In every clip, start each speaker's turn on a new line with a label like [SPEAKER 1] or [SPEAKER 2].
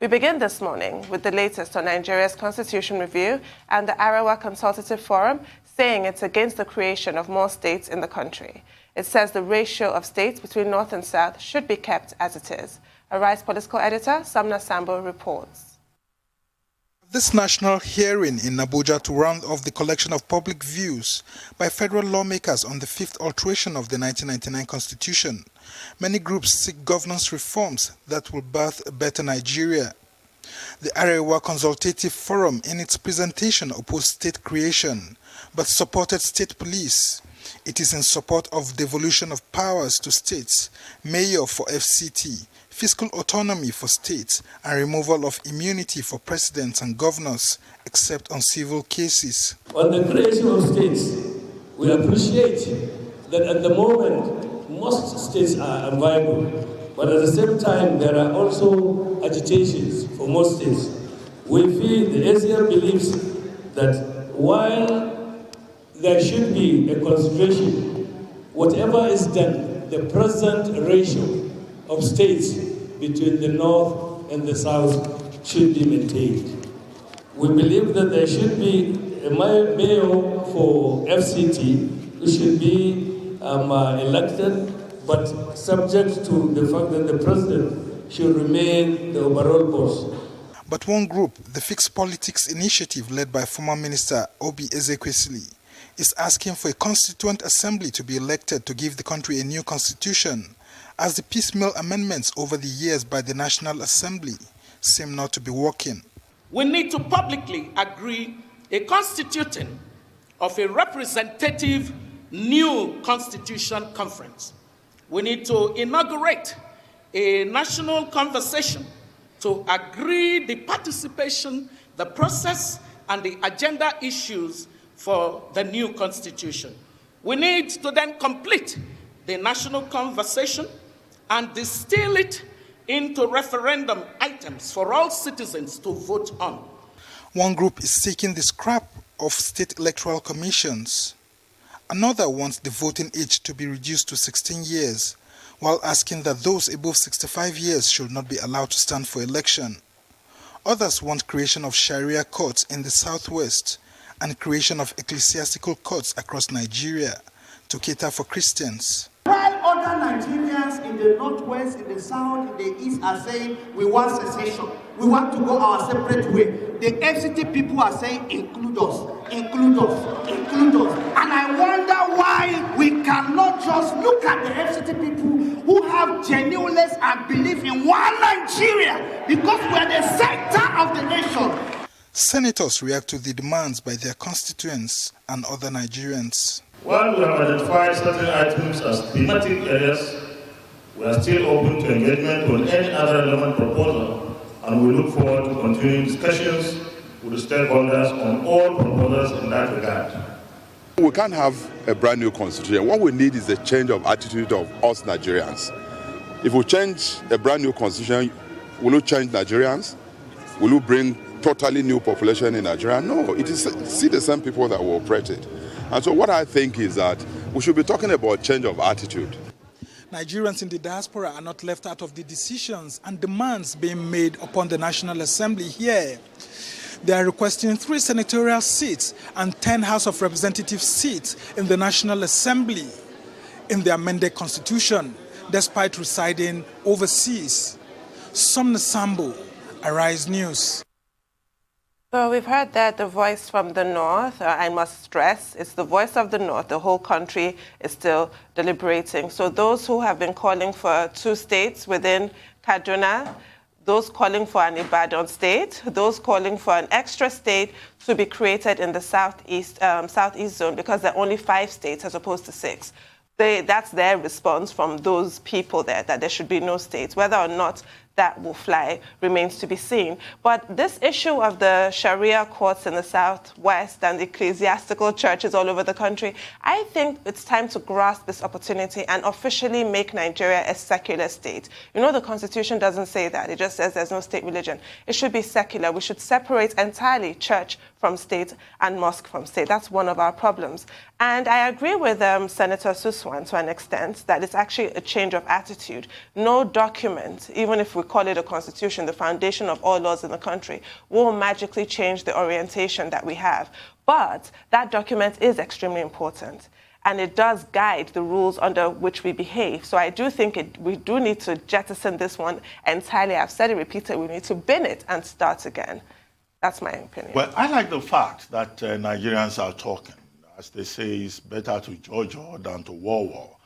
[SPEAKER 1] We begin this morning with the latest on Nigeria's Constitution Review and the Arewa Consultative Forum saying it's against the creation of more states in the country. It says the ratio of states between North and South should be kept as it is. Arise political editor Samna Sambo reports.
[SPEAKER 2] This national hearing in Abuja to round off the collection of public views by federal lawmakers on the fifth alteration of the 1999 Constitution. Many groups seek governance reforms that will birth a better Nigeria. The Arewa Consultative Forum in its presentation opposed state creation, but supported state police. It is in support of devolution of powers to states, mayor for FCT, fiscal autonomy for states, and removal of immunity for presidents and governors, except on civil cases.
[SPEAKER 3] On the creation of states, we appreciate that at the moment, most states are unviable, but at the same time, there are also agitations for most states. We feel the ACF believes that while there should be a concentration, whatever is done, the present ratio of states between the North and the South should be maintained. We believe that there should be a mayor for FCT who should be elected, but subject to the fact that the president should remain the overall boss.
[SPEAKER 2] But one group, the Fixed Politics Initiative led by former Minister Obi Ezekwesili, is asking for a constituent assembly to be elected to give the country a new constitution, as the piecemeal amendments over the years by the National Assembly seem not to be working.
[SPEAKER 4] We need to publicly agree a constituting of a representative new constitution conference. We need to inaugurate a national conversation to agree the participation, the process, and the agenda issues for the new constitution. We need to then complete the national conversation and distill it into referendum items for all citizens to vote on.
[SPEAKER 2] One group is seeking the scrap of state electoral commissions. Another wants the voting age to be reduced to 16 years, while asking that those above 65 years should not be allowed to stand for election. Others want creation of Sharia courts in the southwest and creation of ecclesiastical courts across Nigeria to cater for Christians.
[SPEAKER 5] While other Nigerians in the northwest, in the south, in the east are saying we want secession, we want to go our separate way, the FCT people are saying include us, include us, include us. And I wonder why we cannot just look at the FCT people who have genuineness and belief in one Nigeria, because we are the center of the nation.
[SPEAKER 2] Senators react to the demands by their constituents and other Nigerians.
[SPEAKER 6] While we have identified certain items as thematic areas, we are still open to engagement on any other relevant proposal, and we look forward to continuing discussions with the stakeholders on all proposals in that regard.
[SPEAKER 7] We can't have a brand new constitution. What we need is a change of attitude of us Nigerians. If we change a brand new constitution, will it change Nigerians? Will it bring totally new population in Nigeria? No, it is still the same people that will operate it. And so what I think is that we should be talking about change of attitude.
[SPEAKER 2] Nigerians in the diaspora are not left out of the decisions and demands being made upon the National Assembly here. They are requesting 3 senatorial seats and 10 House of Representatives seats in the National Assembly in the amended constitution, despite residing overseas. Somna Sambo, Arise News.
[SPEAKER 1] So we've heard that the voice from the North, I must stress, it's the voice of the North. The whole country is still deliberating. So those who have been calling for 2 states within Kaduna, those calling for an Ibadan state, those calling for an extra state to be created in the southeast zone, because there are only 5 states as opposed to 6. That's their response from those people there, that there should be no states. Whether or not that will fly remains to be seen. But this issue of the Sharia courts in the southwest and the ecclesiastical churches all over the country, I think it's time to grasp this opportunity and officially make Nigeria a secular state. You know, the Constitution doesn't say that. It just says there's no state religion. It should be secular. We should separate entirely church from state and mosque from state. That's one of our problems. And I agree with Senator Suswan to an extent that it's actually a change of attitude. No document, even if we call it a constitution, the foundation of all laws in the country, will magically change the orientation that we have. But that document is extremely important, and it does guide the rules under which we behave. So I do think we do need to jettison this one entirely. I've said it repeatedly, we need to bin it and start again. That's my opinion.
[SPEAKER 8] Well, I like the fact that Nigerians are talking. As they say, it's better to judge war than to war.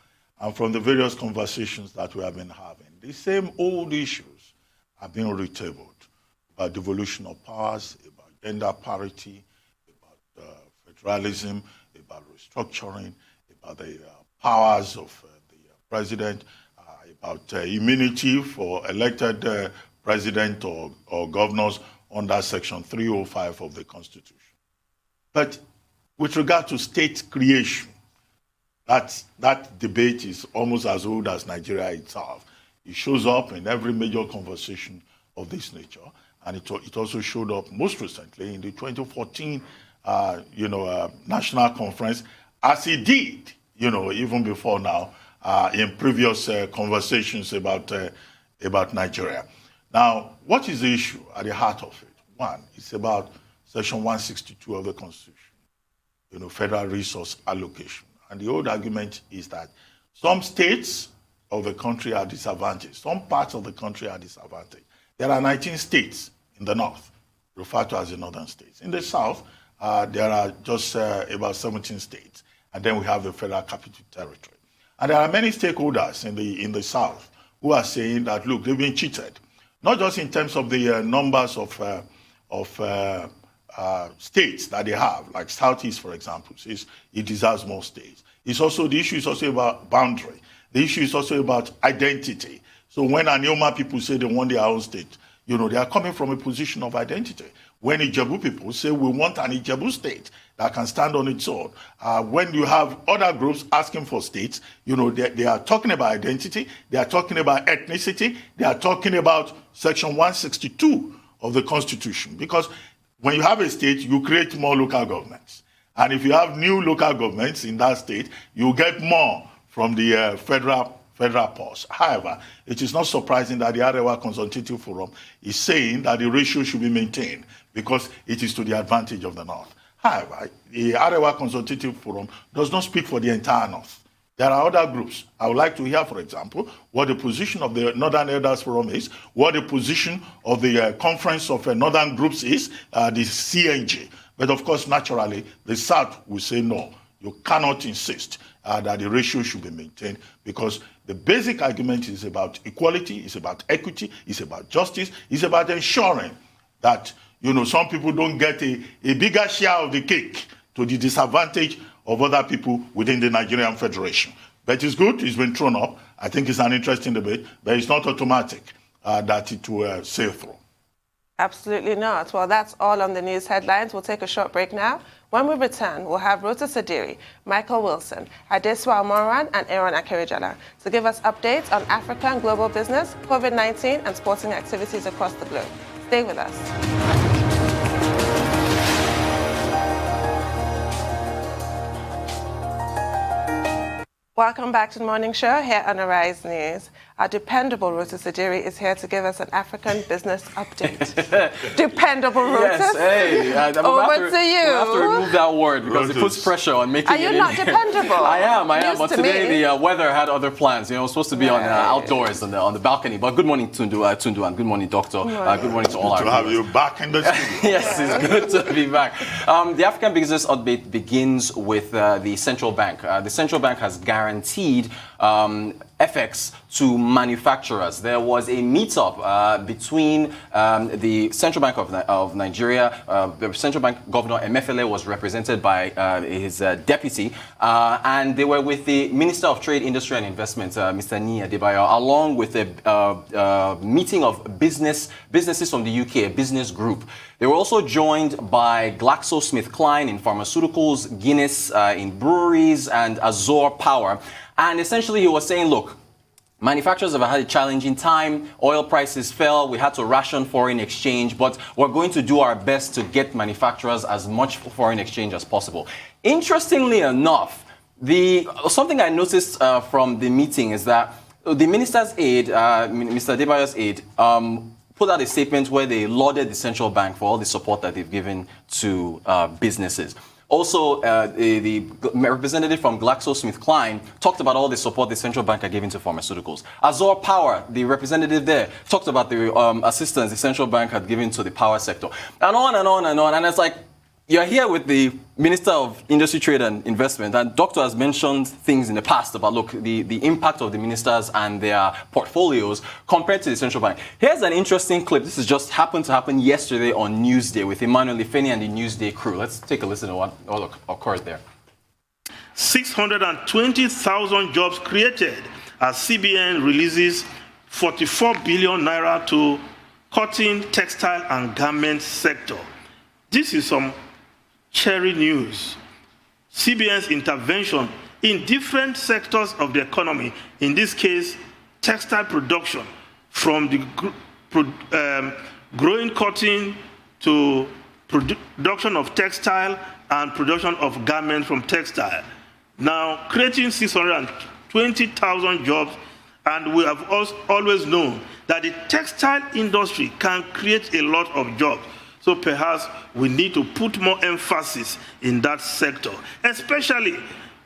[SPEAKER 8] And from the various conversations that we have been having, the same old issues are being retabled about devolution of powers, about gender parity, about federalism, about restructuring, about the powers of the president, about immunity for elected president or governors under Section 305 of the Constitution. But with regard to state creation, that debate is almost as old as Nigeria itself. It shows up in every major conversation of this nature, and it also showed up most recently in the 2014 national conference, as it did, even before now, in previous conversations about Nigeria. Now, what is the issue at the heart of it? One, it's about Section 162 of the Constitution, federal resource allocation. And the old argument is that some states of the country are disadvantaged. Some parts of the country are disadvantaged. There are 19 states in the north, referred to as the northern states. In the south, there are just about 17 states. And then we have the federal capital territory. And there are many stakeholders in the south who are saying that, look, they've been cheated. Not just in terms of the numbers of states that they have, like Southeast, for example, says it deserves more states. The issue is also about boundary. The issue is also about identity. So when Anioma people say they want their own state, they are coming from a position of identity. When Ijebu people say we want an Ijebu state that can stand on its own, when you have other groups asking for states, they are talking about identity, they are talking about ethnicity, they are talking about Section 162 of the Constitution. Because when you have a state, you create more local governments. And if you have new local governments in that state, you get more from the federal pause. However, it is not surprising that the Arewa Consultative Forum is saying that the ratio should be maintained because it is to the advantage of the North. However, the Arewa Consultative Forum does not speak for the entire North. There are other groups. I would like to hear, for example, what the position of the Northern Elders Forum is, what the position of the Conference of Northern Groups is, the CNG. But of course, naturally, the South will say no. You cannot insist that the ratio should be maintained because the basic argument is about equality, it's about equity, it's about justice, it's about ensuring that some people don't get a bigger share of the cake to the disadvantage of other people within the Nigerian Federation. But it's good, it's been thrown up. I think it's an interesting debate, but it's not automatic that it will sail through.
[SPEAKER 1] Absolutely not. Well, that's all on the news headlines. We'll take a short break now. When we return, we'll have Rota Sadiri, Michael Wilson, Adeswa Moran, and Aaron Akerijala to give us updates on Africa and global business, COVID-19, and sporting activities across the globe. Stay with us. Welcome back to the Morning Show here on Arise News. Our dependable Rota Sadiri is here to give us an African business update. Dependable Rota.
[SPEAKER 9] Yes, hey.
[SPEAKER 1] Over to you.
[SPEAKER 9] We have to remove that word because it puts pressure on making it.
[SPEAKER 1] Are you not dependable?
[SPEAKER 9] I am. But today the weather had other plans. We're supposed to be on outdoors on the balcony. But good morning, Tundu, and good morning, Doctor. Good morning to all our
[SPEAKER 8] viewers. To have you back in the studio.
[SPEAKER 9] Yes, it's good to be back. The African business update begins with the central bank. The central bank has guaranteed FX to manufacturers. There was a meetup between the Central Bank of Nigeria. The Central Bank Governor Emefiele was represented by his deputy, and they were with the Minister of Trade, Industry and Investment, Mr. Ni Adebayo, along with a meeting of businesses from the UK, a business group. They were also joined by GlaxoSmithKline in pharmaceuticals, Guinness in breweries, and Azure Power. And essentially he was saying, look, manufacturers have had a challenging time. Oil prices fell. We had to ration foreign exchange, but we're going to do our best to get manufacturers as much foreign exchange as possible. Interestingly enough, something I noticed from the meeting is that the minister's aide, Mr. Adebayo's aide, put out a statement where they lauded the central bank for all the support that they've given to businesses. Also, the representative from GlaxoSmithKline talked about all the support the central bank are giving to pharmaceuticals. Azor Power, the representative there, talked about the assistance the central bank had given to the power sector. And on and on and on. And it's like, you're here with the Minister of Industry, Trade and Investment, and Doctor has mentioned things in the past about, look, the impact of the ministers and their portfolios compared to the central bank. Here's an interesting clip. This has just happened to happen yesterday on Newsday with Emmanuel Ifeni and the Newsday crew. Let's take a listen to what occurred there.
[SPEAKER 6] 620,000 jobs created as CBN releases 44 billion naira to cotton, textile and garment sector. This is some cherry news. CBN's intervention in different sectors of the economy, in this case, textile production, from the growing cotton to production of textile and production of garments from textile. Now, creating 620,000 jobs, and we have always known that the textile industry can create a lot of jobs. So perhaps we need to put more emphasis in that sector, especially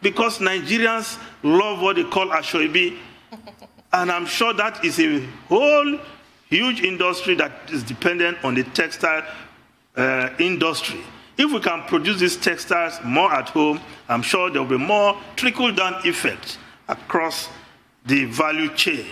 [SPEAKER 6] because Nigerians love what they call ashoebi. And I'm sure that is a whole huge industry that is dependent on the textile industry. If we can produce these textiles more at home, I'm sure there will be more trickle-down effect across the value chain.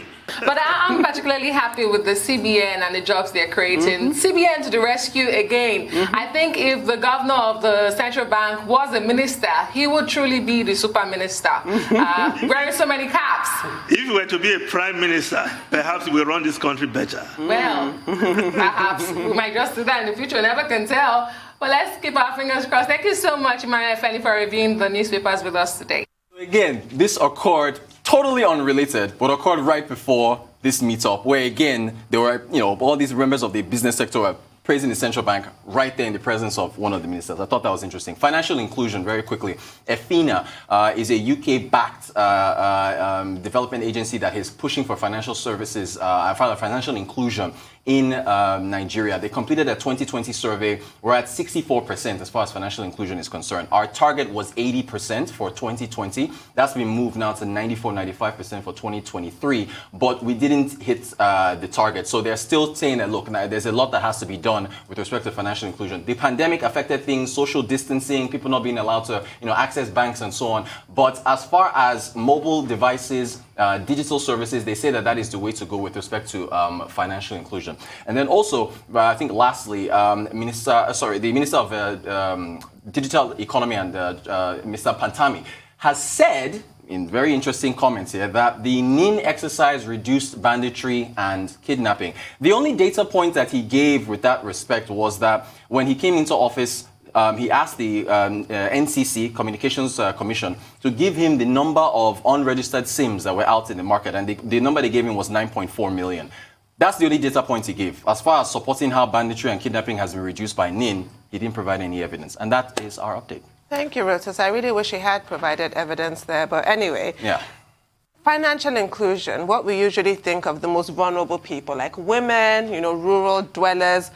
[SPEAKER 10] But I'm particularly happy with the CBN and the jobs they're creating. CBN to the rescue again. I think if the governor of the central bank was a minister, he would truly be the super minister, wearing so many caps.
[SPEAKER 6] If he were to be a prime minister, perhaps we'll run this country better.
[SPEAKER 10] Well, perhaps we might just do that in the future. Never can tell. But let's keep our fingers crossed. Thank you so much, Emmanuel Ifeni, for reviewing the newspapers with us today.
[SPEAKER 9] Again, this occurred totally unrelated, but occurred right before this meetup, where again, there were, all these members of the business sector were praising the central bank right there in the presence of one of the ministers. I thought that was interesting. Financial inclusion, very quickly. EFINA is a UK-backed development agency that is pushing for financial services, financial inclusion in Nigeria. They completed a 2020 survey. We're at 64% as far as financial inclusion is concerned. Our target was 80% for 2020. That's been moved now to 94-95% for 2023, but we didn't hit the target. So they're still saying that, look, there's a lot that has to be done with respect to financial inclusion. The pandemic affected things, social distancing, people not being allowed to access banks and so on. But as far as mobile devices, digital services, they say that is the way to go with respect to financial inclusion. And then also, I think lastly, the Minister of Digital Economy and Mr. Pantami has said, in very interesting comments here, that the NIN exercise reduced banditry and kidnapping. The only data point that he gave with that respect was that when he came into office, he asked the NCC, Communications Commission, to give him the number of unregistered SIMs that were out in the market, and the number they gave him was 9.4 million. That's the only data point he gave. As far as supporting how banditry and kidnapping has been reduced by NIN, he didn't provide any evidence. And that is our update.
[SPEAKER 1] Thank you, Rotus. I really wish he had provided evidence there. But anyway,
[SPEAKER 9] yeah.
[SPEAKER 1] Financial inclusion, what we usually think of the most vulnerable people, like women, rural dwellers,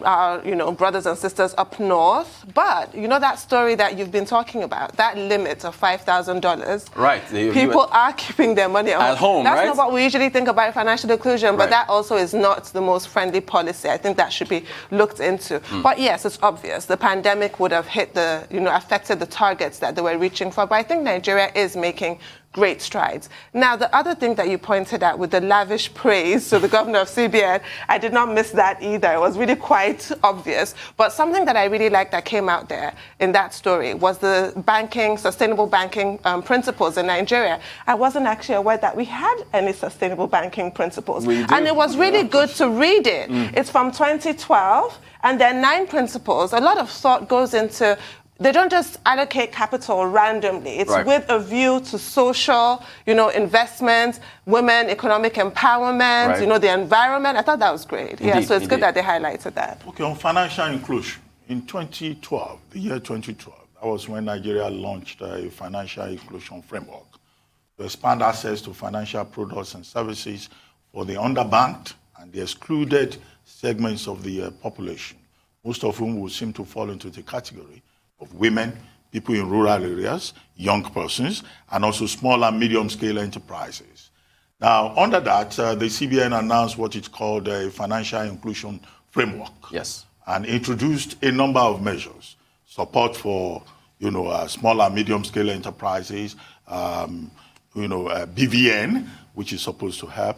[SPEAKER 1] our, brothers and sisters up north. But, that story that you've been talking about, that limit of $5,000.
[SPEAKER 9] Right.
[SPEAKER 1] People are keeping their money
[SPEAKER 9] at home,
[SPEAKER 1] That's
[SPEAKER 9] right?
[SPEAKER 1] not what we usually think about financial inclusion, but that also is not the most friendly policy. I think that should be looked into. But yes, it's obvious. The pandemic would have hit affected the targets that they were reaching for. But I think Nigeria is making great strides. Now, the other thing that you pointed out with the lavish praise to the governor of CBN, I did not miss that either. It was really quite obvious. But something that I really liked that came out there in that story was the sustainable banking principles in Nigeria. I wasn't actually aware that we had any sustainable banking principles. And it was really good to read it. It's from 2012, and there are 9 principles. A lot of thought goes into. They don't just allocate capital randomly. It's with a view to social, investments, women, economic empowerment, the environment. I thought that was great.
[SPEAKER 9] Indeed,
[SPEAKER 1] so it's good that they highlighted that.
[SPEAKER 8] Okay, on financial inclusion, in 2012, the year 2012, That was when Nigeria launched a financial inclusion framework to expand access to financial products and services for the underbanked and the excluded segments of the population, most of whom would seem to fall into the category of women, people in rural areas, young persons, and also small and medium-scale enterprises. Now, under that, the CBN announced what it called a financial inclusion framework.
[SPEAKER 9] Yes.
[SPEAKER 8] And introduced a number of measures, support for, small and medium-scale enterprises, BVN, which is supposed to help,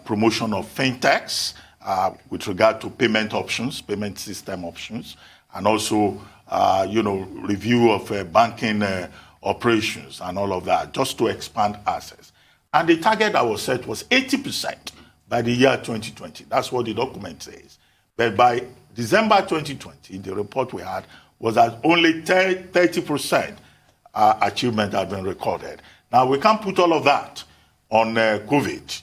[SPEAKER 8] promotion of fintechs with regard to payment options, payment system options, and also, review of banking operations and all of that, just to expand access. And the target that was set was 80% by the year 2020. That's what the document says. But by December 2020, the report we had was that only 30% achievement had been recorded. Now, we can't put all of that on COVID,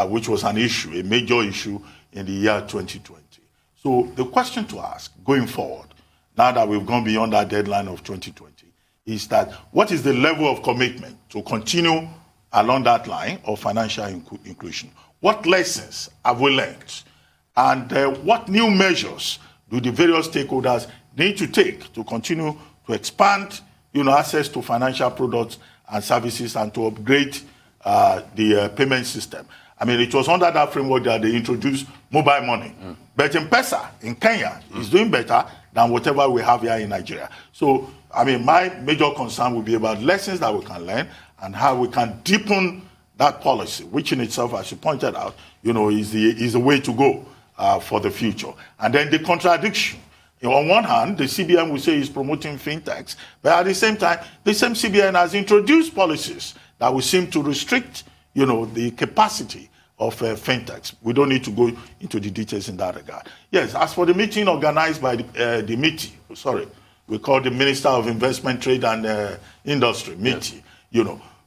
[SPEAKER 8] which was an issue, a major issue in the year 2020. So the question to ask going forward, now that we've gone beyond that deadline of 2020, is that what is the level of commitment to continue along that line of financial inclusion? What lessons have we learned? And what new measures do the various stakeholders need to take to continue to expand access to financial products and services and to upgrade the payment system? I mean, it was under that framework that they introduced mobile money. But M-Pesa in Kenya is doing better than whatever we have here in Nigeria. So, I mean, my major concern will be about lessons that we can learn and how we can deepen that policy, which in itself, as you pointed out, is the way to go for the future. And then the contradiction. On one hand, the CBN will say it's promoting fintechs, but at the same time, the same CBN has introduced policies that will seem to restrict, the capacity of fintechs. We don't need to go into the details in that regard. Yes, as for the meeting organized by the MITI, we call the Minister of Investment, Trade and Industry, MITI,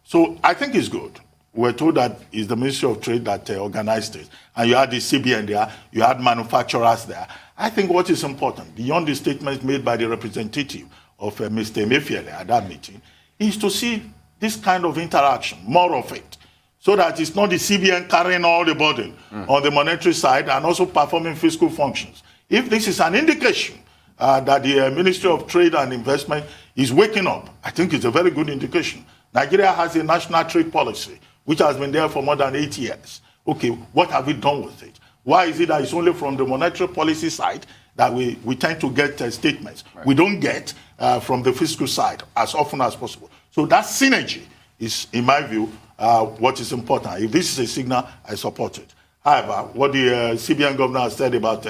[SPEAKER 8] So I think it's good. We're told that it's the Ministry of Trade that organized it. And you had the CBN there, you had manufacturers there. I think what is important, beyond the statements made by the representative of Mr. Emefiele at that meeting, is to see this kind of interaction, more of it, so that it's not the CBN carrying all the burden on the monetary side and also performing fiscal functions. If this is an indication that the Ministry of Trade and Investment is waking up, I think it's a very good indication. Nigeria has a national trade policy, which has been there for more than 8 years. Okay, what have we done with it? Why is it that it's only from the monetary policy side that we tend to get statements? Right. We don't get from the fiscal side as often as possible. So that synergy is, in my view, what is important. If this is a signal, I support it. However, what the CBN governor has said about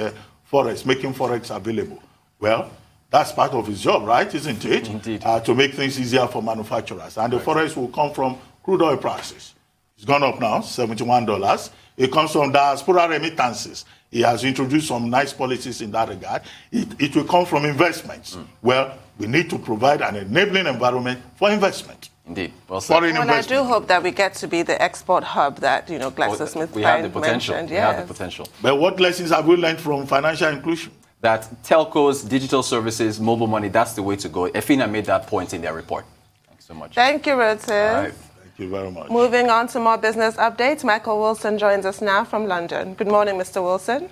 [SPEAKER 8] Forex, making Forex available, well, that's part of his job, right? Isn't it?
[SPEAKER 9] Indeed.
[SPEAKER 8] To make things easier for manufacturers. And the Forex will come from crude oil prices. It's gone up now, $71. It comes from diaspora remittances. He has introduced some nice policies in that regard. It will come from investments. Well, we need to provide an enabling environment for investment.
[SPEAKER 9] Indeed. Well,
[SPEAKER 1] I do hope that we get to be the export hub that, GlaxoSmithKline
[SPEAKER 9] we have the potential.
[SPEAKER 1] mentioned.
[SPEAKER 9] We have the potential.
[SPEAKER 8] But what lessons have we learned from financial inclusion?
[SPEAKER 9] That telcos, digital services, mobile money, that's the way to go. EFINA made that point in their report. Thanks so much.
[SPEAKER 1] Thank you, Rotis.
[SPEAKER 9] All right.
[SPEAKER 8] Thank you very much.
[SPEAKER 1] Moving on to more business updates, Michael Wilson joins us now from London. Good morning, Mr. Wilson.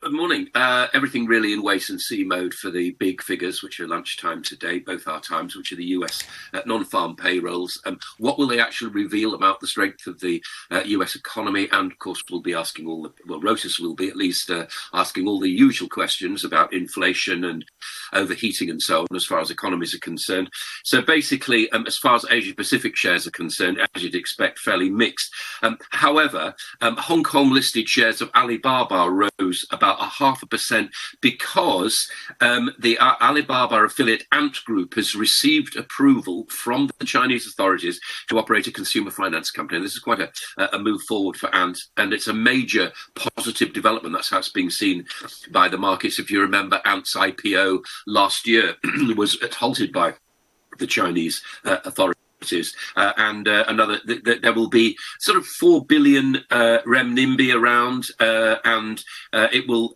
[SPEAKER 11] Good morning. Everything really in wait and see mode for the big figures, which are lunchtime today, both our times, which are the US non-farm payrolls. What will they actually reveal about the strength of the US economy? And of course, we'll be asking Rotis will be at least asking all the usual questions about inflation and overheating and so on, as far as economies are concerned. So basically, as far as Asia Pacific shares are concerned, as you'd expect, fairly mixed. However, Hong Kong listed shares of Alibaba rose about 0.5% because the Alibaba affiliate Ant Group has received approval from the Chinese authorities to operate a consumer finance company. And this is quite a move forward for Ant, and it's a major positive development. That's how it's being seen by the markets. If you remember, Ant's IPO last year was halted by the Chinese authorities. and there will be sort of 4 billion renminbi around, and it will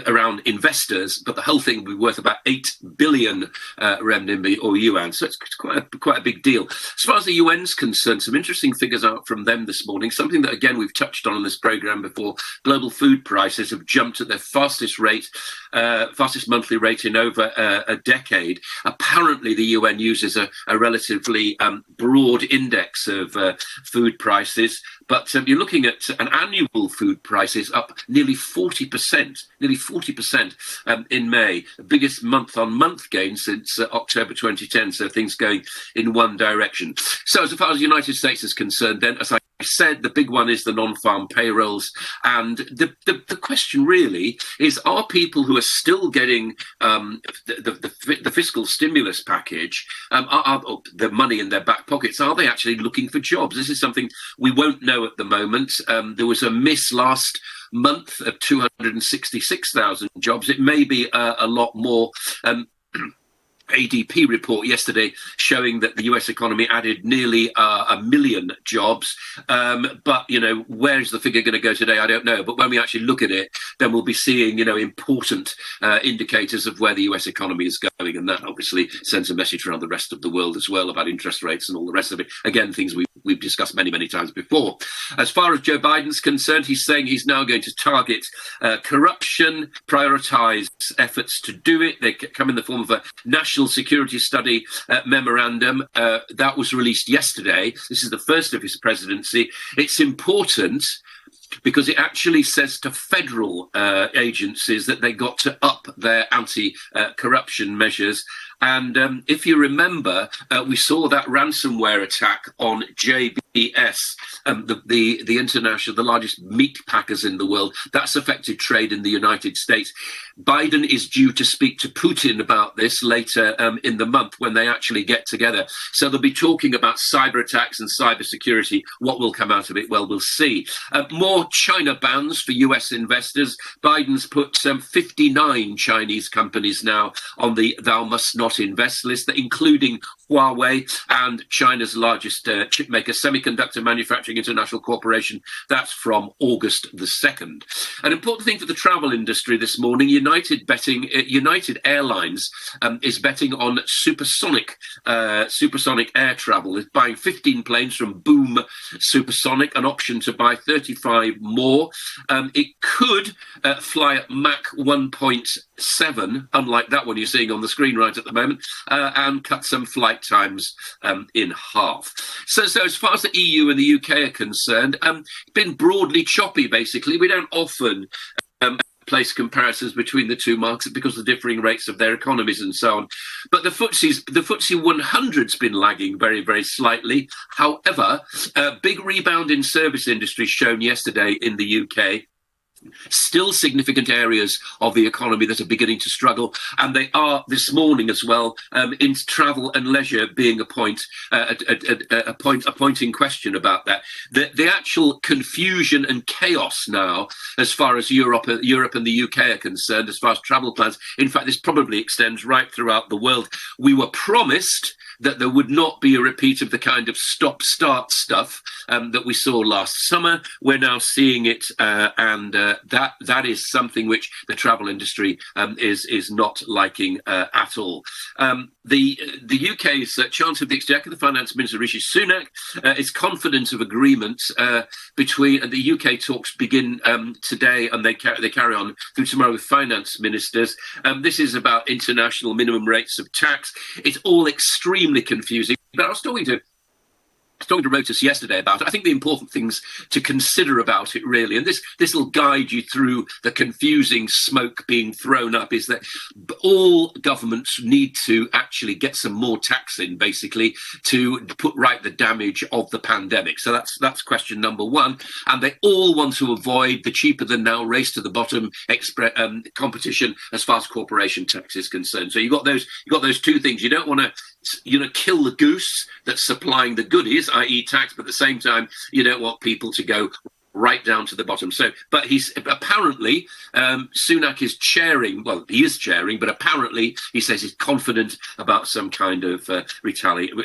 [SPEAKER 11] around investors, but the whole thing will be worth about 8 billion renminbi or yuan. So it's quite a big deal. As far as the UN's concerned, some interesting figures out from them this morning. Something that again we've touched on in this program before. Global food prices have jumped at their fastest monthly rate in over a decade. Apparently, the UN uses a relatively broad index of food prices, but you're looking at an annual food prices up nearly 40%, in May, the biggest month-on-month gain since October 2010. So things going in one direction. So as far as the United States is concerned, then, as I said, the big one is the non-farm payrolls, and the question really is: are people who are still getting the fiscal stimulus package, are the money in their back pockets, are they actually looking for jobs? This is something we won't know at the moment. There was a miss last month of 266,000 jobs. It may be a lot more. ADP report yesterday showing that the US economy added nearly 1 million jobs. But, where is the figure going to go today? I don't know. But when we actually look at it, then we'll be seeing, important indicators of where the US economy is going. And that obviously sends a message around the rest of the world as well about interest rates and all the rest of it. Again, things we've discussed many, many times before. As far as Joe Biden's concerned, he's saying he's now going to target corruption, prioritize efforts to do it. They come in the form of a national security study memorandum that was released yesterday. This is the first of his presidency. It's important because it actually says to federal agencies that they got to up their anti-corruption measures. And if you remember, we saw that ransomware attack on JBS, the international, the largest meat packers in the world. That's affected trade in the United States. Biden is due to speak to Putin about this later in the month when they actually get together. So they'll be talking about cyber attacks and cyber security. What will come out of it? Well, we'll see. More China bans for US investors. Biden's put 59 Chinese companies now on the Thou Must Not Invest list, including Huawei and China's largest chipmaker, Semiconductor Manufacturing International Corporation. That's from August the 2nd. An important thing for the travel industry this morning: United Airlines is betting on supersonic air travel. It's buying 15 planes from Boom Supersonic, an option to buy 35 more. It could fly at Mach 1.7, unlike that one you're seeing on the screen right at the moment, and cut some flight times in half. So as far as the EU and the UK are concerned, been broadly choppy, basically. We don't often place comparisons between the two markets because of the differing rates of their economies and so on. But the FTSE 100's been lagging very, very slightly. However, a big rebound in service industry shown yesterday in the UK. Still significant areas of the economy that are beginning to struggle, and they are this morning as well, in travel and leisure being a point in question about that. The actual confusion and chaos now, as far as Europe and the UK are concerned, as far as travel plans, in fact, this probably extends right throughout the world. We were promised that there would not be a repeat of the kind of stop-start stuff that we saw last summer. We're now seeing it, and that is something which the travel industry is not liking at all. The UK's Chancellor of the Exchequer, the Finance Minister Rishi Sunak, is confident of agreement between the UK talks begin today, and they carry on through tomorrow with finance ministers. This is about international minimum rates of tax. It's all extremely confusing. But I was talking to Reuters yesterday about it. I think the important things to consider about it, really, and this will guide you through the confusing smoke being thrown up, is that all governments need to actually get some more tax in, basically, to put right the damage of the pandemic. So that's question number one. And they all want to avoid the cheaper than now race to the bottom competition as far as corporation tax is concerned. So you've got those two things. You don't want to kill the goose that's supplying the goodies, i.e. tax, but at the same time, you don't want people to go right down to the bottom. So, but he's apparently, Sunak is chairing, well, he is chairing, but apparently he says he's confident about some kind of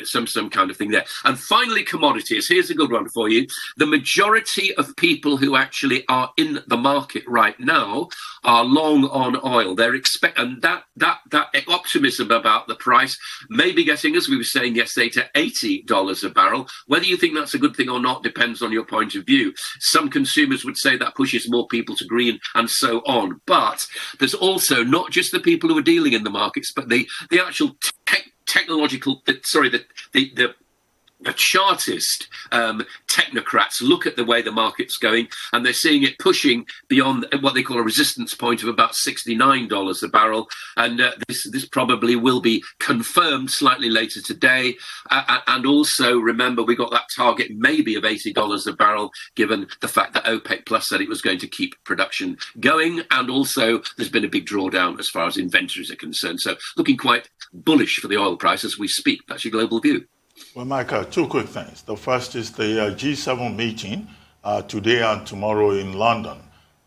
[SPEAKER 11] some kind of thing there. And finally, commodities. Here's a good one for you. The majority of people who actually are in the market right now are long on oil. They're and that optimism about the price may be getting, as we were saying yesterday, to $80 a barrel. Whether you think that's a good thing or not depends on your point of view. Some consumers would say that pushes more people to green and so on. But there's also not just the people who are dealing in the markets, but the actual technological, the chartist technocrats look at the way the market's going, and they're seeing it pushing beyond what they call a resistance point of about $69 a barrel. And this probably will be confirmed slightly later today. And also, remember, we got that target maybe of $80 a barrel, given the fact that OPEC Plus said it was going to keep production going. And also, there's been a big drawdown as far as inventories are concerned. So looking quite bullish for the oil price as we speak. That's your global view.
[SPEAKER 8] Well, Michael, two quick things. The first is the G7 meeting today and tomorrow in London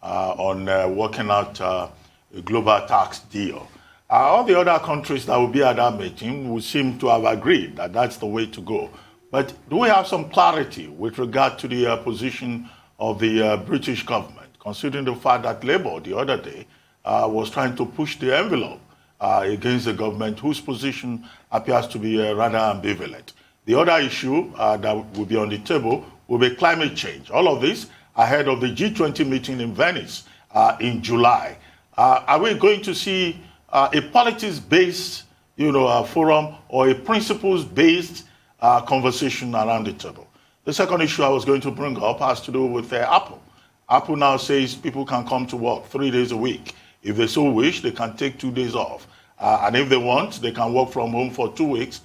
[SPEAKER 8] on working out a global tax deal. All the other countries that will be at that meeting will seem to have agreed that that's the way to go. But do we have some clarity with regard to the position of the British government, considering the fact that Labour the other day was trying to push the envelope against the government, whose position appears to be rather ambivalent? The other issue that will be on the table will be climate change. All of this ahead of the G20 meeting in Venice in July. Are we going to see a politics-based, forum or a principles-based conversation around the table? The second issue I was going to bring up has to do with Apple. Apple now says people can come to work 3 days a week. If they so wish, they can take 2 days off. And if they want, they can work from home for 2 weeks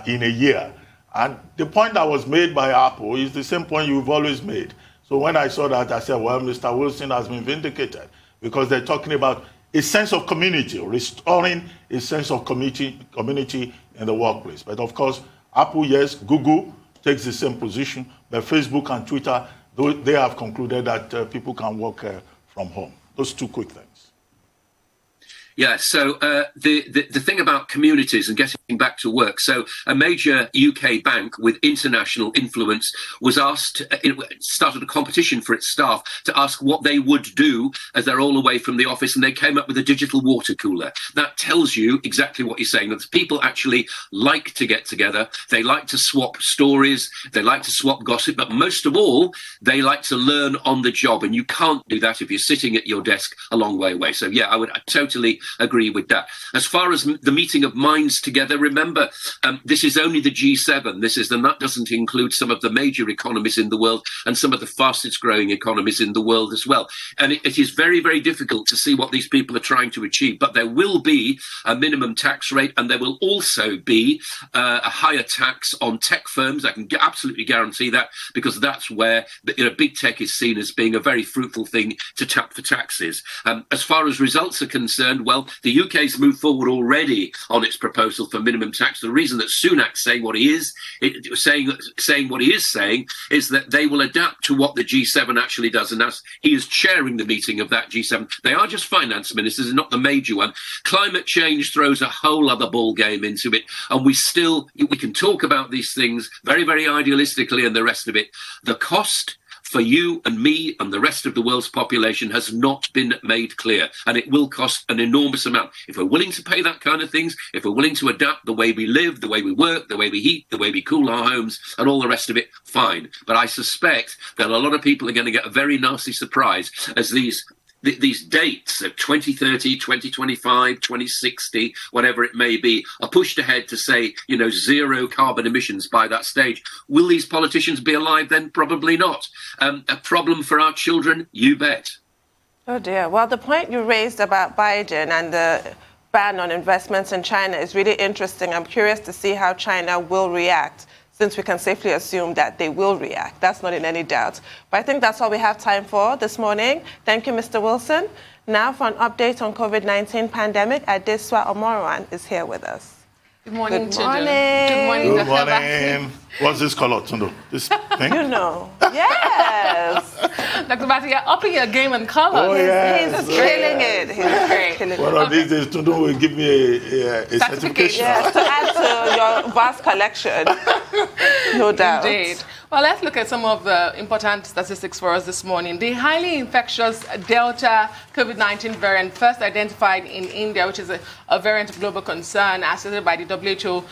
[SPEAKER 8] in a year. And the point that was made by Apple is the same point you've always made. So when I saw that, I said, well, Mr. Wilson has been vindicated, because they're talking about a sense of community, restoring a sense of community in the workplace. But of course, Apple, yes, Google takes the same position, but Facebook and Twitter, they have concluded that people can work from home. Those two quick things.
[SPEAKER 11] Yeah, so the thing about communities and getting back to work. So a major UK bank with international influence was asked, started a competition for its staff to ask what they would do as they're all away from the office, and they came up with a digital water cooler. That tells you exactly what you're saying, that people actually like to get together, they like to swap stories, they like to swap gossip, but most of all, they like to learn on the job, and you can't do that if you're sitting at your desk a long way away. So yeah, I totally agree with that. As far as the meeting of minds together, remember, this is only the G7. That doesn't include some of the major economies in the world and some of the fastest growing economies in the world as well. And it is very, very difficult to see what these people are trying to achieve. But there will be a minimum tax rate, and there will also be a higher tax on tech firms. I can absolutely guarantee that, because that's where big tech is seen as being a very fruitful thing to tap for taxes. As far as results are concerned, well, the UK's moved forward already on its proposal for minimum tax. The reason that Sunak's saying what he is saying is that they will adapt to what the G7 actually does, and as he is chairing the meeting of that G7, they are just finance ministers and not the major one. Climate change throws a whole other ball game into it, and we can talk about these things very, very idealistically and the rest of it. The cost for you and me and the rest of the world's population has not been made clear, and it will cost an enormous amount. If we're willing to pay that kind of things, if we're willing to adapt the way we live, the way we work, the way we heat, the way we cool our homes, and all the rest of it, fine. But I suspect that a lot of people are going to get a very nasty surprise as these dates of 2030, 2025, 2060, whatever it may be, are pushed ahead to say, zero carbon emissions by that stage. Will these politicians be alive then? Probably not. A problem for our children? You bet.
[SPEAKER 1] Oh dear. Well, the point you raised about Biden and the ban on investments in China is really interesting. I'm curious to see how China will react, since we can safely assume that they will react. That's not in any doubt. But I think that's all we have time for this morning. Thank you, Mr. Wilson. Now for an update on COVID-19 pandemic, Adeswa Omoruan is here with us.
[SPEAKER 10] Good morning,
[SPEAKER 1] Good
[SPEAKER 10] children.
[SPEAKER 1] morning.
[SPEAKER 10] Good morning,
[SPEAKER 8] Good
[SPEAKER 10] Dr.
[SPEAKER 8] morning. What's this color, Tundo? This thing?
[SPEAKER 1] You know. Yes.
[SPEAKER 10] Dr. Bati, you're upping your game and color.
[SPEAKER 8] Oh, yes.
[SPEAKER 1] He's killing it. He's
[SPEAKER 10] Great.
[SPEAKER 1] killing
[SPEAKER 8] One
[SPEAKER 1] it.
[SPEAKER 8] of these days, Tundo will give me a certification.
[SPEAKER 1] Yes, to add to your vast collection. No doubt.
[SPEAKER 10] Indeed. Well, let's look at some of the important statistics for us this morning. The highly infectious Delta COVID-19 variant, first identified in India, which is a variant of global concern, as stated by the WHO,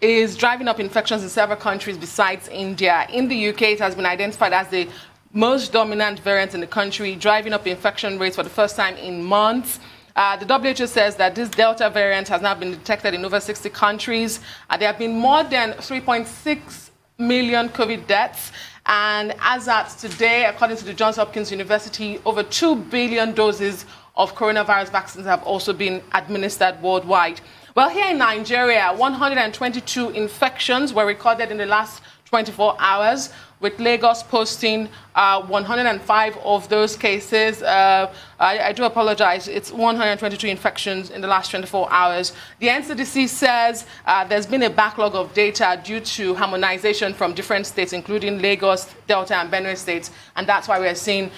[SPEAKER 10] is driving up infections in several countries besides India. In the UK, it has been identified as the most dominant variant in the country, driving up infection rates for the first time in months. The WHO says that this Delta variant has now been detected in over 60 countries. There have been more than 3.6 million COVID deaths. And as at today, according to the Johns Hopkins University, over 2 billion doses of coronavirus vaccines have also been administered worldwide. Well, here in Nigeria, 122 infections were recorded in the last 24 hours, with Lagos posting 105 of those cases. I do apologize. It's 122 infections in the last 24 hours. The NCDC says there's been a backlog of data due to harmonization from different states, including Lagos, Delta, and Benue states, and that's why we're seeing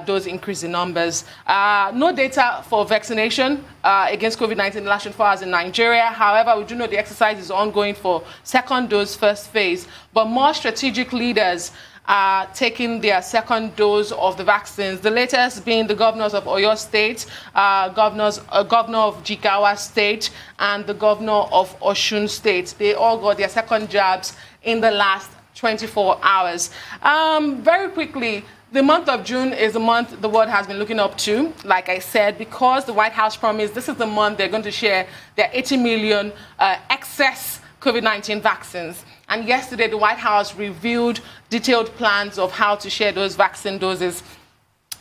[SPEAKER 10] those increase in numbers. No data for vaccination against COVID-19 in the last 24 hours in Nigeria. However, we do know the exercise is ongoing for second dose, first phase, but more strategic leaders are taking their second dose of the vaccines. The latest being the governors of Oyo State, governor of Jigawa State, and the governor of Osun State. They all got their second jabs in the last 24 hours. Very quickly, the month of June is the month the world has been looking up to, like I said, because the White House promised this is the month they're going to share their 80 million excess COVID-19 vaccines. And yesterday, the White House revealed detailed plans of how to share those vaccine doses.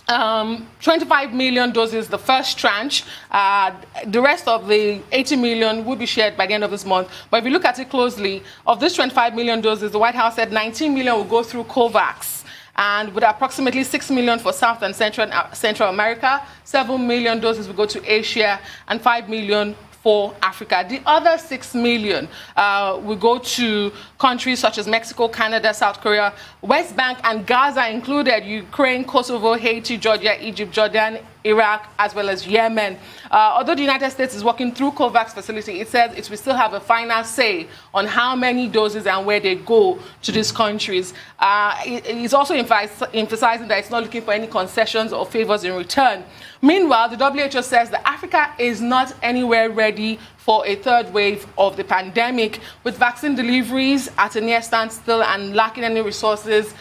[SPEAKER 10] 25 million doses, the first tranche. The rest of the 80 million will be shared by the end of this month. But if you look at it closely, of these 25 million doses, the White House said 19 million will go through COVAX, and with approximately 6 million for South and Central America, 7 million doses will go to Asia, and 5 million for Africa. The other 6 million will go to countries such as Mexico, Canada, South Korea, West Bank, and Gaza included, Ukraine, Kosovo, Haiti, Georgia, Egypt, Jordan, Iraq, as well as Yemen. Although the United States is working through COVAX facility, it says it will still have a final say on how many doses and where they go to these countries. It's also emphasizing that it's not looking for any concessions or favors in return. Meanwhile, the WHO says that Africa is not anywhere ready for a third wave of the pandemic, with vaccine deliveries at a near standstill and lacking any resources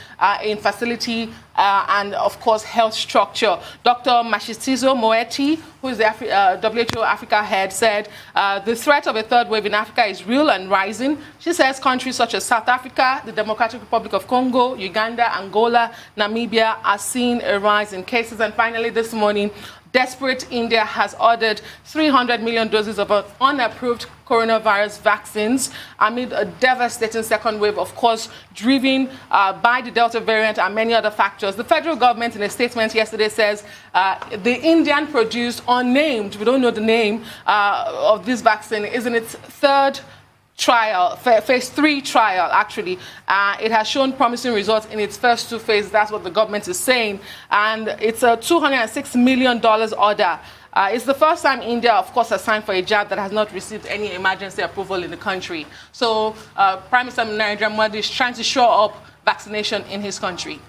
[SPEAKER 10] in facility and, of course, health structure. Dr. Mashistizo Moeti, who is the WHO Africa head, said the threat of a third wave in Africa is real and rising. She says countries such as South Africa, the Democratic Republic of Congo, Uganda, Angola, Namibia are seeing a rise in cases. And finally, this morning, desperate India has ordered 300 million doses of unapproved coronavirus vaccines amid a devastating second wave, of course, driven by the Delta variant and many other factors. The federal government, in a statement yesterday, says the Indian-produced, unnamed, we don't know the name of this vaccine, is in its third trial, phase 3 trial, actually. It has shown promising results in its first 2 phases. That's what the government is saying. And it's a $206 million order. It's the first time India, of course, has signed for a jab that has not received any emergency approval in the country. So Prime Minister Narendra Modi is trying to shore up vaccination in his country.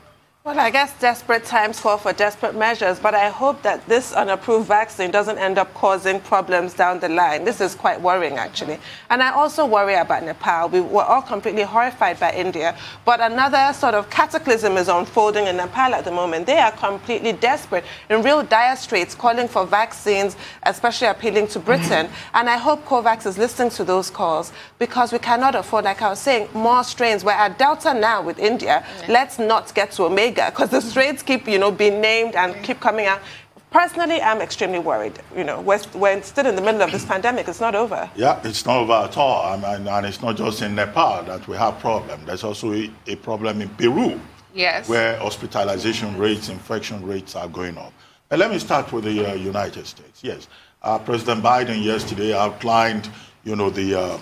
[SPEAKER 1] Well, I guess desperate times call for desperate measures, but I hope that this unapproved vaccine doesn't end up causing problems down the line. This is quite worrying, actually. And I also worry about Nepal. We were all completely horrified by India, but another sort of cataclysm is unfolding in Nepal at the moment. They are completely desperate, in real dire straits, calling for vaccines, especially appealing to Britain. And I hope COVAX is listening to those calls, because we cannot afford, like I was saying, more strains. We're at Delta now with India. Let's not get to Omega, because the strains keep, being named and keep coming out. Personally, I'm extremely worried. We're still in the middle of this pandemic. It's not over.
[SPEAKER 8] Yeah, it's not over at all. And it's not just in Nepal that we have problems. There's also a problem in Peru,
[SPEAKER 10] yes,
[SPEAKER 8] where hospitalization rates, infection rates are going up. But let me start with the United States. Yes, President Biden yesterday outlined the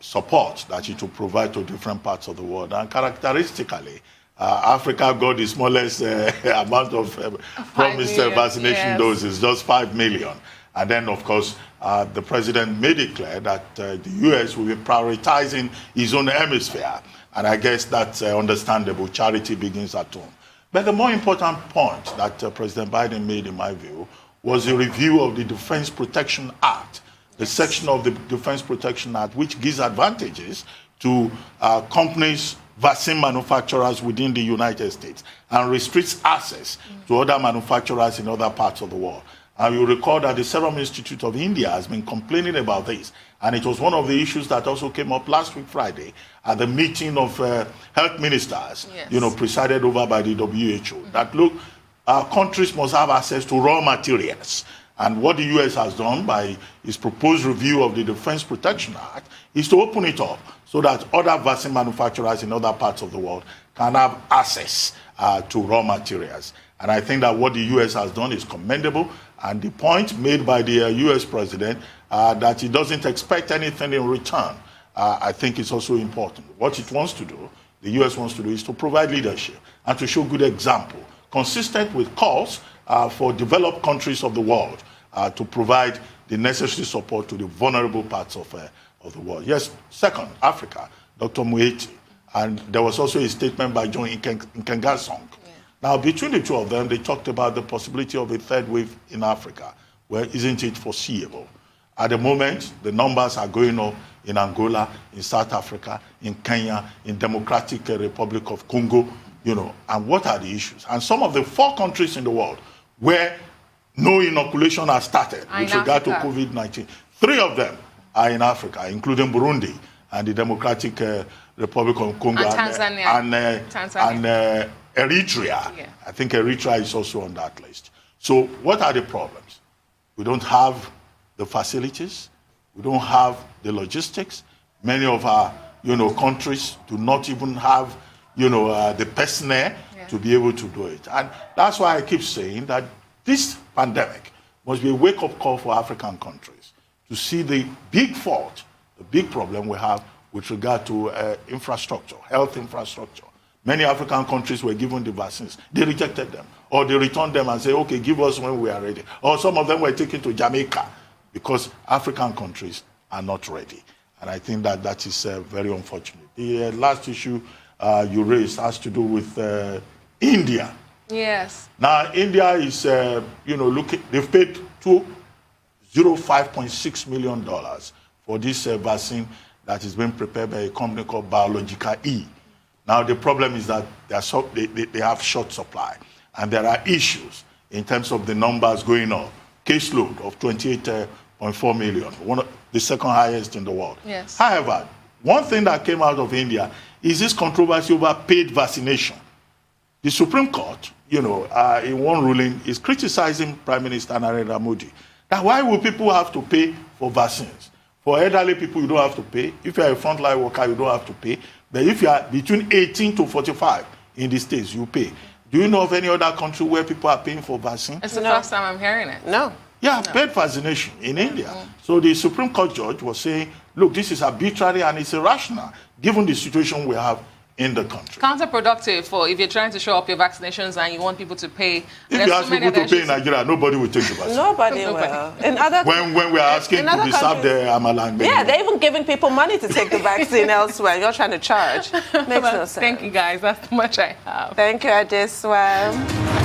[SPEAKER 8] support that it will provide to different parts of the world. And characteristically, Africa got the smallest amount of promised vaccination doses, just 5 million. And then, of course, the president made it clear that the U.S. will be prioritizing his own hemisphere. And I guess that's understandable. Charity begins at home. But the more important point that President Biden made, in my view, was a review of the Defense Protection Act, the section of the Defense Protection Act which gives advantages to companies, vaccine manufacturers within the United States, and restricts access to other manufacturers in other parts of the world. And you recall that the Serum Institute of India has been complaining about this. And it was one of the issues that also came up last week, Friday, at the meeting of health ministers, presided over by the WHO, that look, our countries must have access to raw materials. And what the U.S. has done by its proposed review of the Defense Protection Act is to open it up so that other vaccine manufacturers in other parts of the world can have access to raw materials. And I think that what the U.S. has done is commendable. And the point made by the U.S. president that he doesn't expect anything in return, I think is also important. What it wants to do, the U.S. wants to do, is to provide leadership and to show good example, consistent with calls for developed countries of the world to provide the necessary support to the vulnerable parts of the world. Yes, second, Africa, Dr. Mueti. And there was also a statement by John Nkengasong. Now, between the two of them, they talked about the possibility of a third wave in Africa. Well, isn't it foreseeable? At the moment, the numbers are going up in Angola, in South Africa, in Kenya, in Democratic Republic of Congo, and what are the issues? And some of the 4 countries in the world where no inoculation has started with regard to COVID-19, 3 of them are in Africa, including Burundi and the Democratic Republic of Congo
[SPEAKER 10] and Tanzania.
[SPEAKER 8] And Eritrea. Yeah. I think Eritrea is also on that list. So what are the problems? We don't have the facilities. We don't have the logistics. Many of our, countries do not even have, the personnel to be able to do it. And that's why I keep saying that this pandemic must be a wake-up call for African countries to see the big fault, the big problem we have with regard to infrastructure, health infrastructure. Many African countries were given the vaccines. They rejected them. Or they returned them and said, okay, give us when we are ready. Or some of them were taken to Jamaica because African countries are not ready. And I think that that is very unfortunate. The last issue you raised has to do with India.
[SPEAKER 10] Yes.
[SPEAKER 8] Now, India is, they've paid $5.6 million for this vaccine that is being prepared by a company called Biologica E. Now, the problem is that they have short supply, and there are issues in terms of the numbers going up. Caseload of 28.4 million, the second highest in the world.
[SPEAKER 10] Yes.
[SPEAKER 8] However, one thing that came out of India is this controversy over paid vaccination. The Supreme Court, in one ruling, is criticizing Prime Minister Narendra Modi. Now, why will people have to pay for vaccines? For elderly people, you don't have to pay. If you're a frontline worker, you don't have to pay. But if you are between 18 to 45 in the States, you pay. Do you know of any other country where people are paying for vaccine?
[SPEAKER 10] It's the first time I'm hearing it.
[SPEAKER 1] No.
[SPEAKER 8] Yeah, paid vaccination in India. So the Supreme Court judge was saying, look, this is arbitrary and it's irrational, given the situation we have in the country.
[SPEAKER 10] Counterproductive for if you're trying to show up your vaccinations and you want people to pay.
[SPEAKER 8] If you ask people to pay in Nigeria, nobody will take the vaccine.
[SPEAKER 1] Nobody will. In other
[SPEAKER 8] when we're asking to be served the Amalang.
[SPEAKER 1] Yeah, they're even giving people money to take the vaccine elsewhere. You're trying to charge. Makes no sense.
[SPEAKER 10] Thank you, guys. That's how much I have.
[SPEAKER 1] Thank you, Adeswa.